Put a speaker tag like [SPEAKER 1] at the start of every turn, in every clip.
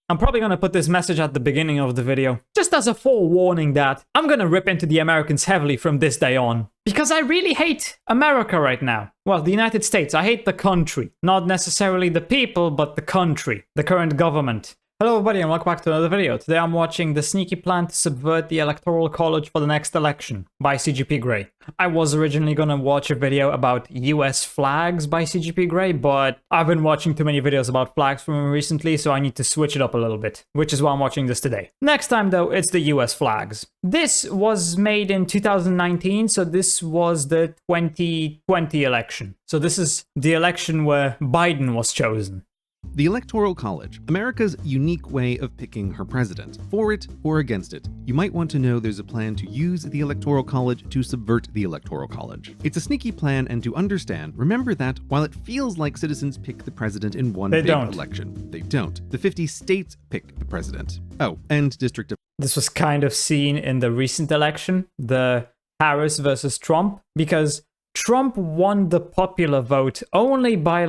[SPEAKER 1] I'm probably gonna put this message at the beginning of the video, just as a forewarning that I'm gonna rip into the Americans heavily from this day on. Because I really hate America right now. Well, the United States. I hate the country. Not necessarily the people, but the country. The current government. Hello everybody and welcome back to another video. Today I'm watching The Sneaky Plan to Subvert the Electoral College for the Next Election by CGP Grey. I was originally gonna watch a video about US flags by CGP Grey, but I've been watching too many videos about flags from him recently, so I need to switch it up a little bit, which is why I'm watching this today. Next time though, it's the US flags. This was made in 2019, so this was the 2020 election. So this is the election where Biden was chosen.
[SPEAKER 2] The Electoral College, America's unique way of picking her president. For it or against it, you might want to know there's a plan to use the Electoral College to subvert the Electoral College. It's a sneaky plan, and to understand, remember that while it feels like citizens pick the president in one big election, they don't. The 50 states pick the president. Oh, and District of...
[SPEAKER 1] This was kind of seen in the recent election, the Harris versus Trump, because Trump won the popular vote only by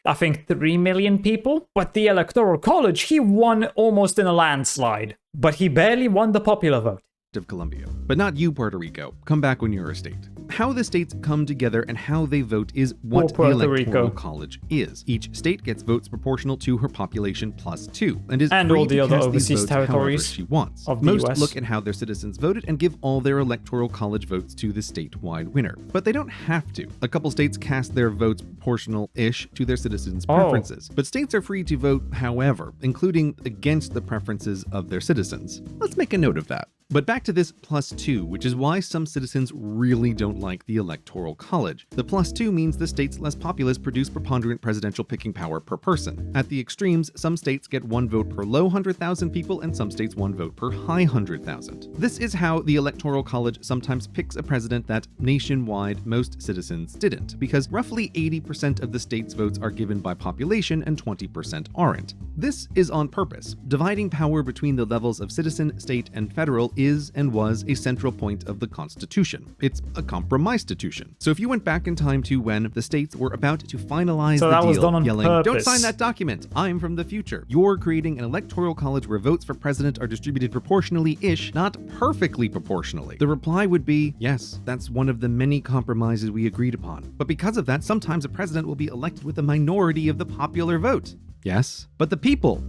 [SPEAKER 1] I think 3 million people. But the Electoral College, he won almost in a landslide. But he barely won the popular vote.
[SPEAKER 2] Of Columbia. But not you, Puerto Rico. Come back when you're a state. How the states come together and how they vote is what the Electoral College is. Each state gets votes proportional to her population plus 2, and is free
[SPEAKER 1] all the
[SPEAKER 2] to
[SPEAKER 1] other
[SPEAKER 2] cast
[SPEAKER 1] overseas
[SPEAKER 2] these votes
[SPEAKER 1] territories
[SPEAKER 2] she wants.
[SPEAKER 1] of the
[SPEAKER 2] Most
[SPEAKER 1] US.
[SPEAKER 2] look at how their citizens voted and give all their Electoral College votes to the statewide winner. But they don't have to. A couple states cast their votes proportional-ish to their citizens' preferences. But states are free to vote however, including against the preferences of their citizens. Let's make a note of that. But back to this +2, which is why some citizens really don't like the Electoral College. The +2 means the states less populous produce preponderant presidential picking power per person. At the extremes, some states get 1 vote per low 100,000 people and some states 1 vote per high 100,000. This is how the Electoral College sometimes picks a president that nationwide most citizens didn't, because roughly 80% of the state's votes are given by population and 20% aren't. This is on purpose. Dividing power between the levels of citizen, state, and federal is and was a central point of the Constitution. It's a compromise-stitution. So if you went back in time to when the states were about to finalize the deal, yelling, "Don't sign that document, I'm from the future," you're creating an Electoral College where votes for president are distributed proportionally-ish, not perfectly proportionally. The reply would be, yes, that's one of the many compromises we agreed upon. But because of that, sometimes a president will be elected with a minority of the popular vote. Yes, but the people,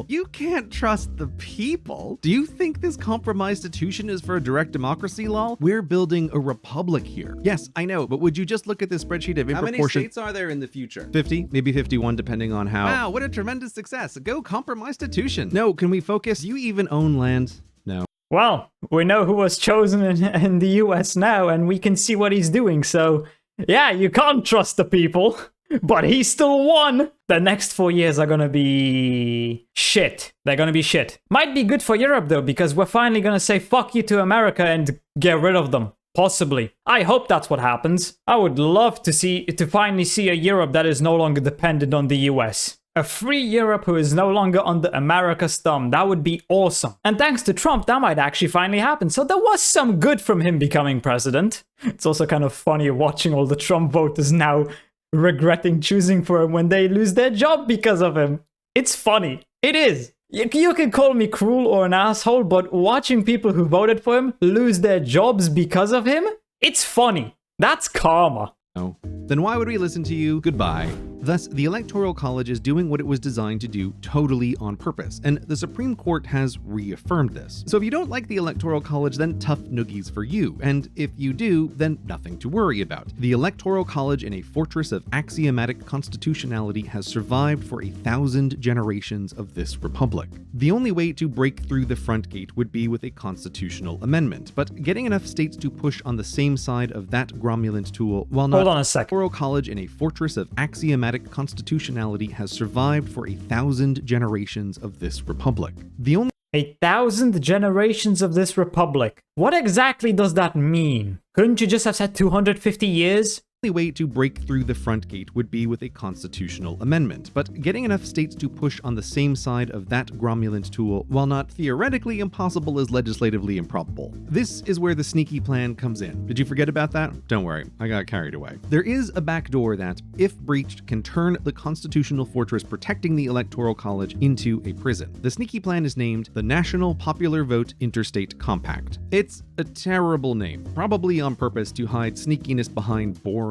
[SPEAKER 2] you can't trust the people. Do you think this compromise institution is for a direct democracy, lol? We're building a republic here. Yes, I know, but would you just look at this spreadsheet of
[SPEAKER 3] How many states are there in the future?
[SPEAKER 2] 50, maybe 51, depending on how.
[SPEAKER 3] Wow, what a tremendous success. Go compromise institution.
[SPEAKER 2] No, can we focus? Do you even own land? No.
[SPEAKER 1] Well, we know who was chosen in the US now, and we can see what he's doing, so yeah, you can't trust the people. But he still won! The next 4 years are gonna be shit. They're gonna be shit. Might be good for Europe though, because we're finally gonna say fuck you to America and get rid of them. Possibly. I hope that's what happens. I would love to finally see a Europe that is no longer dependent on the US. A free Europe who is no longer under America's thumb. That would be awesome. And thanks to Trump, that might actually finally happen. So there was some good from him becoming president. It's also kind of funny watching all the Trump voters now regretting choosing for him when they lose their job because of him. It's funny. It is. You can call me cruel or an asshole, but watching people who voted for him lose their jobs because of him, it's funny. That's karma.
[SPEAKER 2] No. Then why would we listen to you? Goodbye. Thus, the Electoral College is doing what it was designed to do totally on purpose, and the Supreme Court has reaffirmed this. So if you don't like the Electoral College, then tough noogies for you, and if you do, then nothing to worry about. The Electoral College, in a fortress of axiomatic constitutionality, has survived for 1,000 generations of this republic. The only way to break through the front gate would be with a constitutional amendment, but getting enough states to push on the same side of that gromulent tool, while not—
[SPEAKER 1] Hold on a sec.
[SPEAKER 2] The Electoral College, in a fortress of axiomatic constitutionality, has survived for 1,000 generations of this republic. The only
[SPEAKER 1] 1,000 generations of this republic. What exactly does that mean? Couldn't you just have said 250 years?
[SPEAKER 2] only way to break through the front gate would be with a constitutional amendment, but getting enough states to push on the same side of that gromulent tool, while not theoretically impossible, is legislatively improbable. This is where the sneaky plan comes in. Did you forget about that? Don't worry, I got carried away. There is a backdoor that, if breached, can turn the constitutional fortress protecting the Electoral College into a prison. The sneaky plan is named the National Popular Vote Interstate Compact. It's a terrible name, probably on purpose to hide sneakiness behind boringness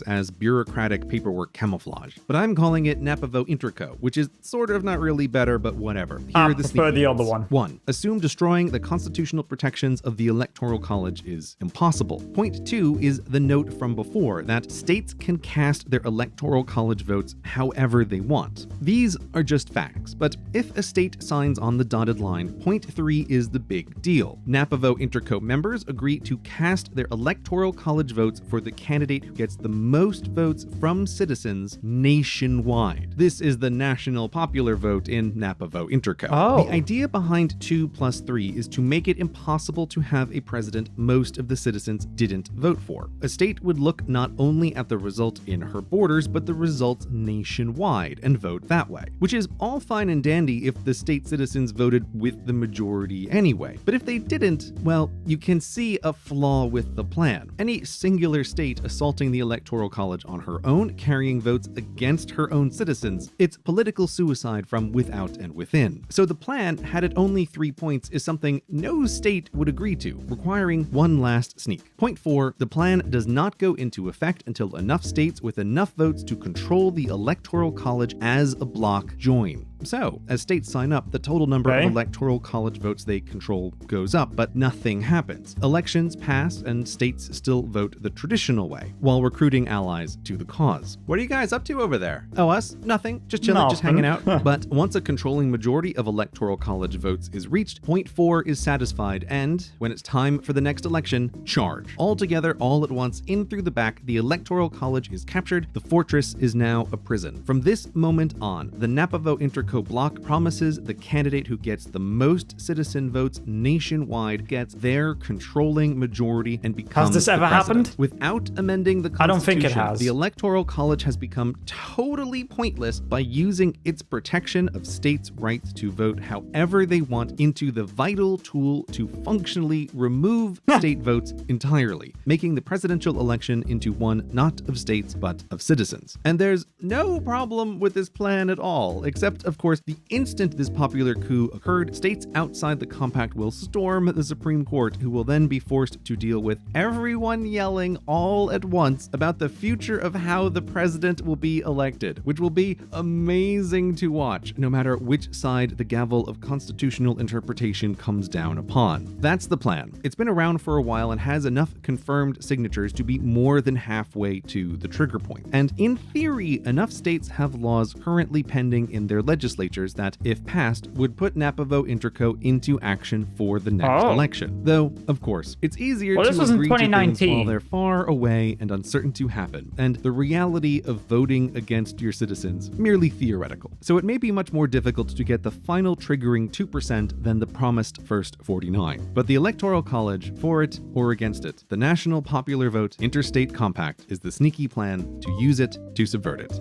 [SPEAKER 2] as bureaucratic paperwork camouflage. But I'm calling it Napa Vote Interco, which is sort of not really better, but whatever. Here
[SPEAKER 1] I
[SPEAKER 2] are the
[SPEAKER 1] prefer
[SPEAKER 2] sneaky
[SPEAKER 1] the
[SPEAKER 2] ones.
[SPEAKER 1] other one.
[SPEAKER 2] 1. Assume destroying the constitutional protections of the Electoral College is impossible. Point 2 is the note from before that states can cast their Electoral College votes however they want. These are just facts, but if a state signs on the dotted line, point 3 is the big deal. Napa Vote Interco members agree to cast their Electoral College votes for the candidate who gets the most votes from citizens nationwide. This is the national popular vote in Napa Vote Interco.
[SPEAKER 1] Oh.
[SPEAKER 2] The idea behind 2 + 3 is to make it impossible to have a president most of the citizens didn't vote for. A state would look not only at the result in her borders, but the results nationwide and vote that way, which is all fine and dandy if the state citizens voted with the majority anyway. But if they didn't, well, you can see a flaw with the plan. Any singular state assaulting the Electoral College on her own, carrying votes against her own citizens, it's political suicide from without and within. So the plan, had it only 3 points, is something no state would agree to, requiring one last sneak. Point 4, the plan does not go into effect until enough states with enough votes to control the Electoral College as a block join. So, as states sign up, the total number of Electoral College votes they control goes up, but nothing happens. Elections pass, and states still vote the traditional way, while recruiting allies to the cause.
[SPEAKER 3] What are you guys up to over there?
[SPEAKER 2] Oh, us? Nothing. Just chilling, just hanging out. But once a controlling majority of Electoral College votes is reached, point 4 is satisfied, and when it's time for the next election, charge. All together, all at once, in through the back, the Electoral College is captured. The fortress is now a prison. From this moment on, the Napa Vote Interco bloc promises the candidate who gets the most citizen votes nationwide gets their controlling majority and becomes
[SPEAKER 1] Has this ever happened?
[SPEAKER 2] Without amending the Constitution,
[SPEAKER 1] I don't think it has.
[SPEAKER 2] The Electoral College has become totally pointless by using its protection of states' rights to vote however they want into the vital tool to functionally remove state votes entirely, making the presidential election into one not of states but of citizens. And there's no problem with this plan at all, except of course the instant this popular coup occurred, states outside the compact will storm the Supreme Court, who will then be forced to deal with everyone yelling all at once about the future of how the president will be elected, which will be amazing to watch, no matter which side the gavel of constitutional interpretation comes down upon. That's the plan. It's been around for a while and has enough confirmed signatures to be more than halfway to the trigger point. And in theory, enough states have laws currently pending in their legislatures that, if passed, would put Napa Vote Interco into action for the next election. Though, of course, it's easier to agree to things while they're far away and uncertain to happen, and the reality of voting against your citizens merely theoretical. So it may be much more difficult to get the final triggering 2% than the promised first 49. But the Electoral College, for it or against it, the National Popular Vote Interstate Compact is the sneaky plan to use it to subvert it.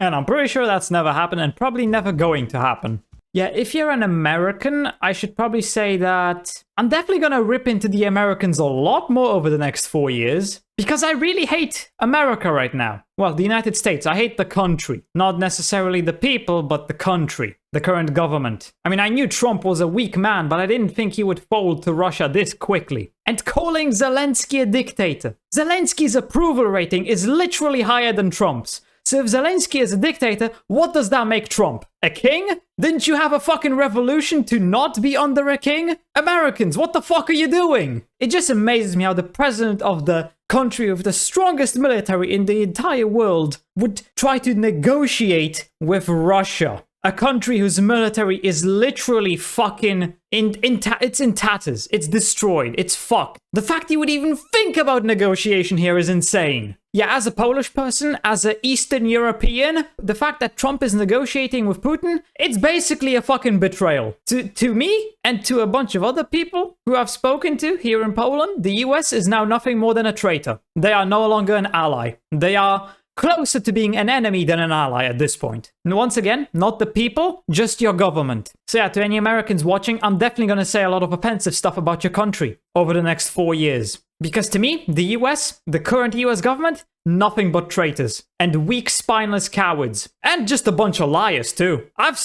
[SPEAKER 1] And I'm pretty sure that's never happened and probably never going to happen. Yeah, if you're an American, I should probably say that I'm definitely gonna rip into the Americans a lot more over the next 4 years, because I really hate America right now. Well, the United States. I hate the country. Not necessarily the people, but the country. The current government. I mean, I knew Trump was a weak man, but I didn't think he would fold to Russia this quickly. And calling Zelensky a dictator. Zelensky's approval rating is literally higher than Trump's. So if Zelensky is a dictator, what does that make Trump? A king? Didn't you have a fucking revolution to not be under a king? Americans, what the fuck are you doing? It just amazes me how the president of the country with the strongest military in the entire world would try to negotiate with Russia. A country whose military is literally fucking it's in tatters. It's destroyed. It's fucked. The fact he would even think about negotiation here is insane. yeah, as a Polish person, as an Eastern European, the fact that Trump is negotiating with Putin, it's basically a fucking betrayal. To me and to a bunch of other people who I've spoken to here in Poland, the US is now nothing more than a traitor. They are no longer an ally. They are closer to being an enemy than an ally at this point. And once again, not the people, just your government. So yeah, to any Americans watching, I'm definitely going to say a lot of offensive stuff about your country over the next 4 years. Because to me, the US, the current US government, nothing but traitors and weak, spineless cowards. And just a bunch of liars too. I've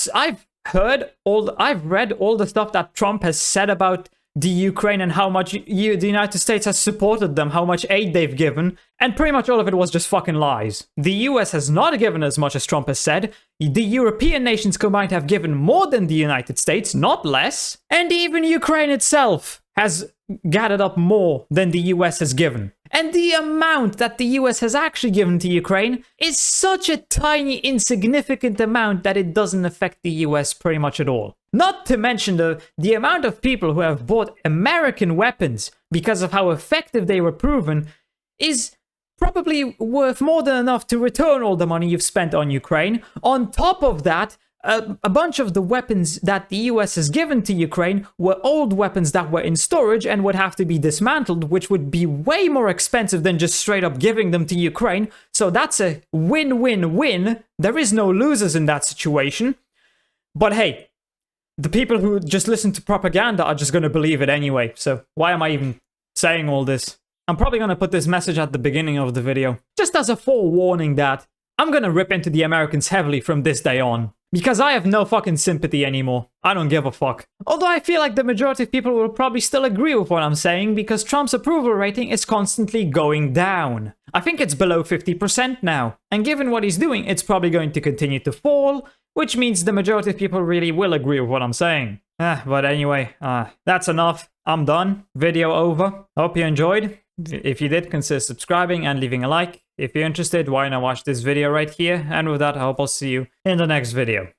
[SPEAKER 1] read all the stuff that Trump has said about the Ukraine and how much the United States has supported them, how much aid they've given, and pretty much all of it was just fucking lies. The US has not given as much as Trump has said. The European nations combined have given more than the United States, not less. And even Ukraine itself has gathered up more than the US has given. And the amount that the US has actually given to Ukraine is such a tiny, insignificant amount that it doesn't affect the US pretty much at all. Not to mention the amount of people who have bought American weapons because of how effective they were proven is probably worth more than enough to return all the money you've spent on Ukraine. On top of that, a bunch of the weapons that the US has given to Ukraine were old weapons that were in storage and would have to be dismantled, which would be way more expensive than just straight up giving them to Ukraine. So that's a win-win-win. There is no losers in that situation. But hey, the people who just listen to propaganda are just going to believe it anyway. So why am I even saying all this? I'm probably going to put this message at the beginning of the video, just as a forewarning that I'm going to rip into the Americans heavily from this day on. Because I have no fucking sympathy anymore. I don't give a fuck. Although I feel like the majority of people will probably still agree with what I'm saying because Trump's approval rating is constantly going down. I think it's below 50% now. And given what he's doing, it's probably going to continue to fall, which means the majority of people really will agree with what I'm saying. But anyway, that's enough. I'm done. Video over. Hope you enjoyed. If you did, consider subscribing and leaving a like. If you're interested, why not watch this video right here? And with that, I hope I'll see you in the next video.